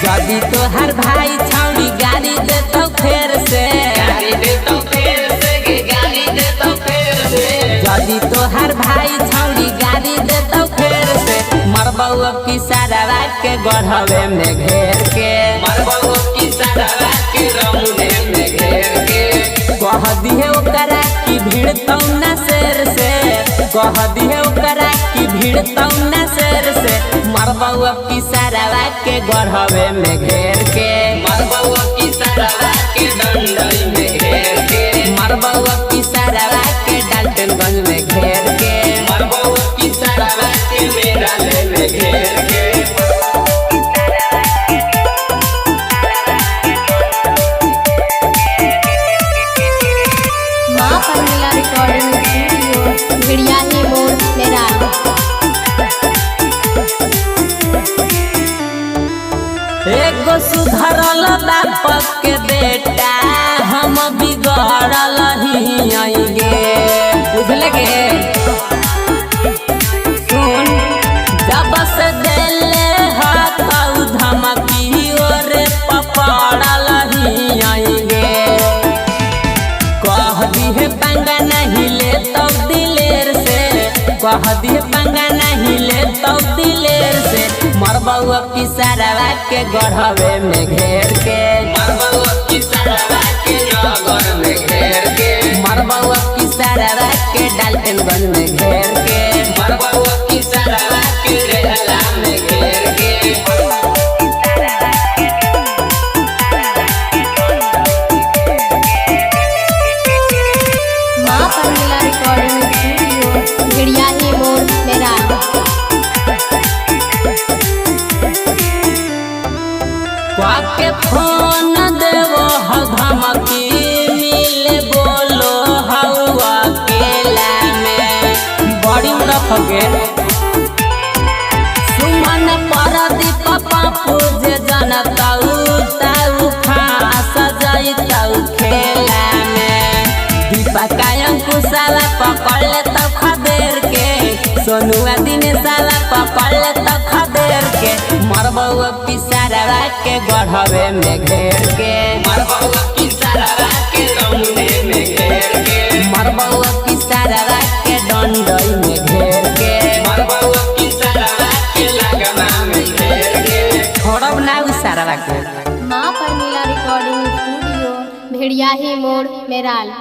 जदी तोहर भाई छौड़ी गाड़ी दे तो फेर से जदी तोहर भाई छौड़ी गाड़ी दे तो फेर से मरबौ की सारा के गढ़वे में घेर के कह दिहे ओकरा की भीड़ तौना शेर से कह दिहे ओकरा की भीड़ तौना शेर से मरबौ की सारा के गढ़वे में घेर के मरबौ की सारा के डंडई में घेर के मरबौ की सारा के डाल्टनगंज में घेर के मरबौ की सारा के मेरा ले में घेर के एगो सुधरल बाप के बेटा हम बिगड़ल ही गे बुझल गे सुन जब से देले हाथ धमकी ओरे पपड़ल ही गे कह दिहे पंगा नहीं ले तो दिलेर से कह दिहे पंगा नहीं ले तो दिलेर से मरबौ की सारा के गढ़वे में घेर के मरबौ की सारा के नगर में घेर के मरबौ की सारा के डाल्टनगंज में घेर के मरबौ की सारा के रेला में घेर के के फोन देवो धमकी मिले बोलो हवा केला में बड़ी रख गे सुमन परदीप पापू जे जनताऊ ताऊ खास जइताऊ खेला में दीपकायम कुशाला पकड़ ले तो खदेर के सोनुआ दिनेशाला पकड़ ले तो खदेर के मरबौ की सारा के गढ़वे में घेर के मरबौ की सारा के रौने में घेर के मरबौ की सारा के डंडई में घेर के मरबौ की सारा के लगना में घेर के छोड़ब ना उस सारा के। माँ परमिला रिकॉर्डिंग स्टूडियो भेड़िया ही मोड़ मेराल।